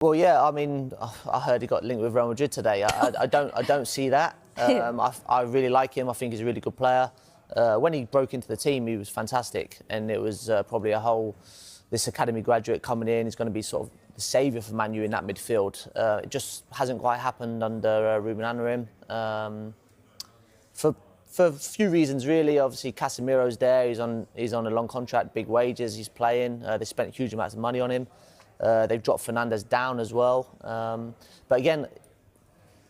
Well, yeah, I mean, I heard he got linked with Real Madrid today. I don't see that. I really like him. I think he's a really good player. When he broke into the team, he was fantastic, and it was probably this academy graduate coming in. He's going to be sort of the saviour for Man U in that midfield. It just hasn't quite happened under Ruben Amorim. For a few reasons, really. Obviously, Casemiro's there. He's on a long contract, big wages. He's playing. They spent huge amounts of money on him. They've dropped Fernandes down as well. But again,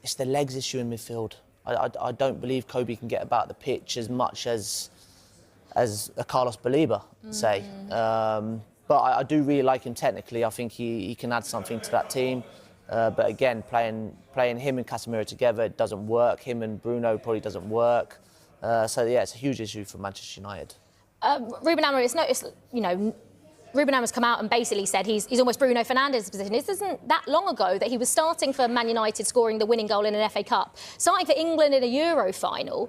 it's the legs issue in midfield. I don't believe Kobbie can get about the pitch as much as a Carlos Baleba, say. But I do really like him technically. I think he can add something to that team. But again, playing him and Casemiro together, it doesn't work. Him and Bruno probably doesn't work. So yeah, it's a huge issue for Manchester United. Ruben Amorim, Ruben Amorim's come out and basically said he's almost Bruno Fernandes' position. This isn't that long ago that he was starting for Man United, scoring the winning goal in an FA Cup, starting for England in a Euro final.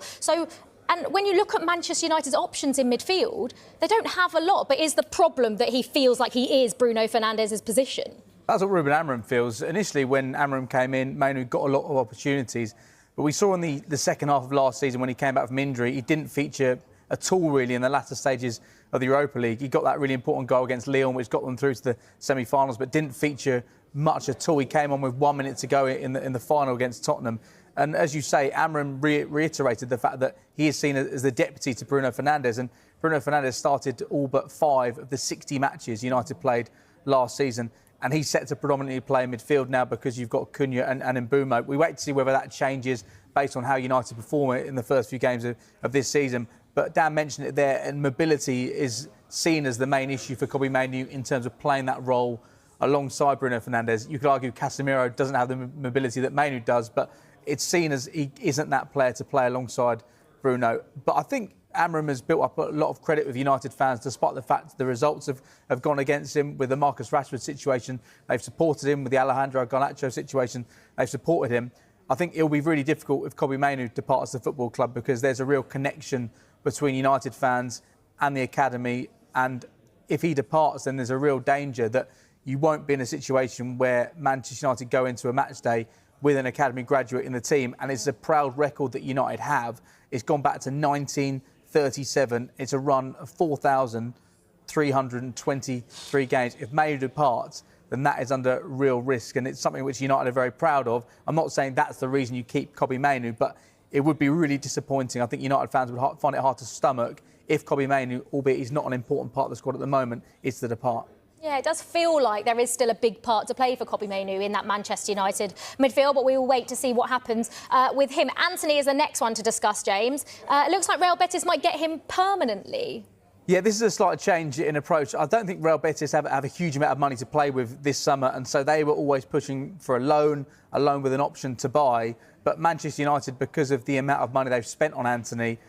And when you look at Manchester United's options in midfield, they don't have a lot. But is the problem that he feels like he is Bruno Fernandes' position? That's what Ruben Amorim feels. Initially, when Amorim came in, Mainoo got a lot of opportunities. But we saw in the second half of last season, when he came back from injury, he didn't feature at all, really, in the latter stages of the Europa League. He got that really important goal against Lyon, which got them through to the semi-finals, but didn't feature much at all. He came on with 1 minute to go in the final against Tottenham. And as you say, Amorim reiterated the fact that he is seen as the deputy to Bruno Fernandes. And Bruno Fernandes started all but 5 of the 60 matches United played last season. And he's set to predominantly play in midfield now because you've got Cunha and Mbeumo. We wait to see whether that changes based on how United perform in the first few games of this season. But Dan mentioned it there, and mobility is seen as the main issue for Kobbie Mainoo in terms of playing that role alongside Bruno Fernandes. You could argue Casemiro doesn't have the mobility that Mainoo does, but it's seen as he isn't that player to play alongside Bruno. But I think Amorim has built up a lot of credit with United fans, despite the fact the results have gone against him. With the Marcus Rashford situation, they've supported him. With the Alejandro Garnacho situation, they've supported him. I think it'll be really difficult if Kobbie Mainoo departs the football club, because there's a real connection between United fans and the academy. And if he departs, then there's a real danger that you won't be in a situation where Manchester United go into a match day with an academy graduate in the team. And it's a proud record that United have. It's gone back to 1937. It's a run of 4,323 games. If Mainoo departs, then that is under real risk. And it's something which United are very proud of. I'm not saying that's the reason you keep Kobbie Mainoo, but it would be really disappointing. I think United fans would find it hard to stomach if Kobbie Mainoo, albeit he's not an important part of the squad at the moment, is to depart. Yeah, it does feel like there is still a big part to play for Kobbie Mainoo in that Manchester United midfield, but we will wait to see what happens with him. Anthony is the next one to discuss, James. It looks like Real Betis might get him permanently. Yeah, this is a slight change in approach. I don't think Real Betis have a huge amount of money to play with this summer, and so they were always pushing for a loan with an option to buy. But Manchester United, because of the amount of money they've spent on Anthony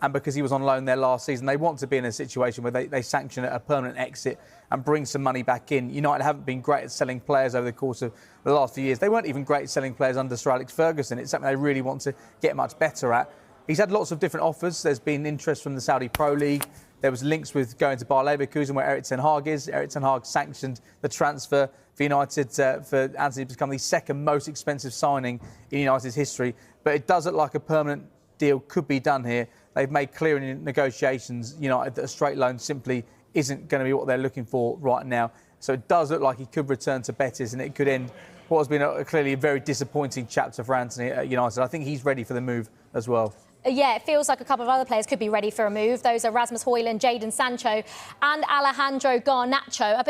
and because he was on loan there last season, they want to be in a situation where they sanction a permanent exit and bring some money back in. United haven't been great at selling players over the course of the last few years. They weren't even great at selling players under Sir Alex Ferguson. It's something they really want to get much better at. He's had lots of different offers. There's been interest from the Saudi Pro League. There was links with going to Baleba, where Erik ten Hag is. Erik ten Hag sanctioned the transfer for United for Anthony to become the second most expensive signing in United's history. But it does look like a permanent deal could be done here. They've made clear in negotiations, United, that a straight loan simply isn't going to be what they're looking for right now. So it does look like he could return to Betis, and it could end what has been clearly a very disappointing chapter for Anthony at United. I think he's ready for the move as well. Yeah, it feels like a couple of other players could be ready for a move. Those are Rasmus Højlund, Jadon Sancho and Alejandro Garnacho.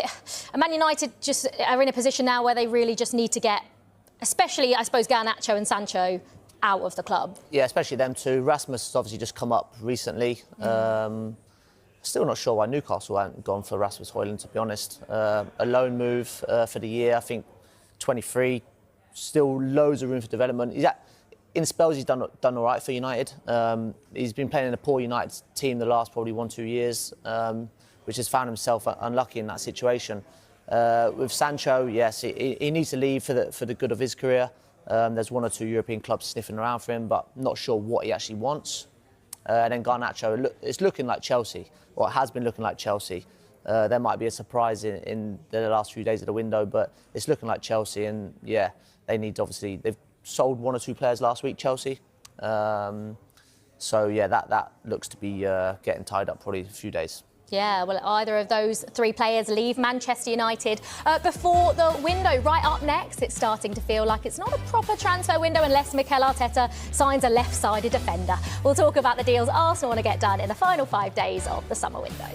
Man United just are in a position now where they really just need to get, especially, I suppose, Garnacho and Sancho out of the club. Yeah, especially them two. Rasmus has obviously just come up recently. Still not sure why Newcastle haven't gone for Rasmus Højlund, to be honest. A loan move for the year. I think 23, still loads of room for development. In spells, he's done all right for United. He's been playing in a poor United team the last probably 1-2 years, which has found himself unlucky in that situation. With Sancho, yes, he needs to leave for the good of his career. There's 1 or 2 European clubs sniffing around for him, but not sure what he actually wants. And then Garnacho, it's looking like Chelsea, or it has been looking like Chelsea. There might be a surprise in the last few days of the window, but it's looking like Chelsea, and yeah, they need obviously they've sold 1 or 2 players last week, Chelsea. So yeah, that looks to be getting tied up probably a few days. Yeah, well, either of those 3 players leave Manchester United before the window. Right up next, it's starting to feel like it's not a proper transfer window unless Mikel Arteta signs a left-sided defender. We'll talk about the deals Arsenal want to get done in the final 5 days of the summer window.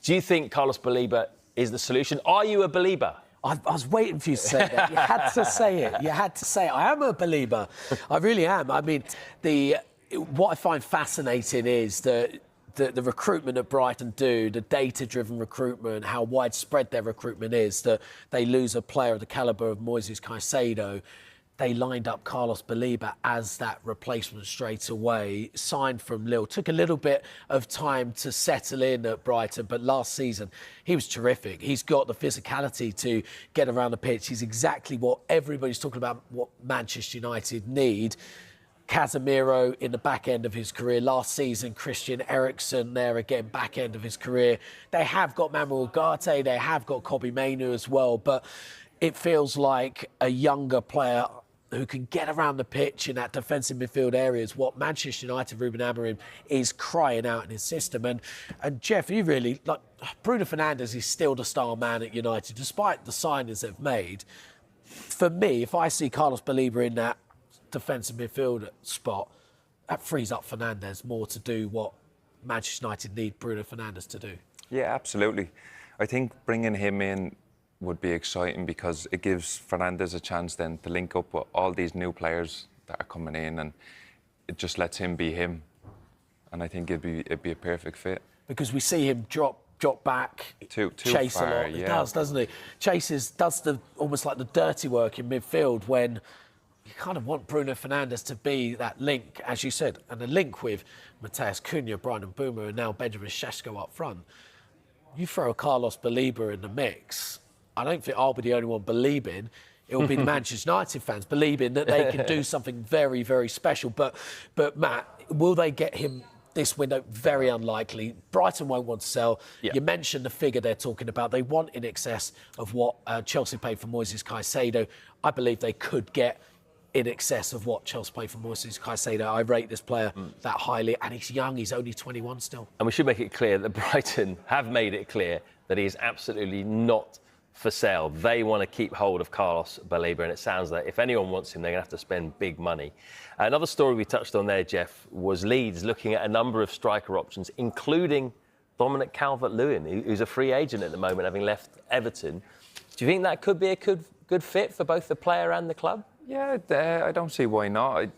Do you think Carlos Baleba is the solution? Are you a believer? I was waiting for you to say that. You had to say it. You had to say it. I am a believer. I really am. I mean, what I find fascinating is the recruitment that Brighton do, the data-driven recruitment, how widespread their recruitment is, that they lose a player of the calibre of Moises Caicedo. They lined up Carlos Baleba as that replacement straight away, signed from Lille. Took a little bit of time to settle in at Brighton, but last season he was terrific. He's got the physicality to get around the pitch. He's exactly what everybody's talking about, what Manchester United need. Casemiro in the back end of his career. Last season, Christian Eriksen there again, back end of his career. They have got Manuel Ugarte, they have got Kobbie Mainoo as well, but it feels like a younger player who can get around the pitch in that defensive midfield area is what Manchester United, Ruben Amorim, is crying out in his system. And Jeff, you really, like, Bruno Fernandes is still the star man at United, despite the signings they've made. For me, if I see Carlos Baleba in that defensive midfield spot, that frees up Fernandes more to do what Manchester United need Bruno Fernandes to do. Yeah, absolutely. I think bringing him in would be exciting because it gives Fernandes a chance then to link up with all these new players that are coming in, and it just lets him be him. And I think it'd be a perfect fit. Because we see him drop back, too chase far, a lot. yeah. He does, doesn't he? Does almost like the dirty work in midfield when you kind of want Bruno Fernandes to be that link, as you said, and the link with Matheus Cunha, Brian Mbeumo, and now Benjamin Sesko up front. You throw Carlos Baleba in the mix, I don't think I'll be the only one believing. It will be the Manchester United fans believing that they can do something very, very special. But Matt, will they get him this window? Very unlikely. Brighton won't want to sell. Yeah. You mentioned the figure they're talking about. They want in excess of what Chelsea paid for Moises Caicedo. I believe they could get in excess of what Chelsea paid for Moises Caicedo. I rate this player that highly, and he's young. He's only 21 still. And we should make it clear that Brighton have made it clear that he is absolutely not for sale. They want to keep hold of Carlos Baleba, and it sounds like if anyone wants him, they're going to have to spend big money. Another story we touched on there, Jeff, was Leeds looking at a number of striker options, including Dominic Calvert-Lewin, who's a free agent at the moment, having left Everton. Do you think that could be a good fit for both the player and the club? Yeah, I don't see why not.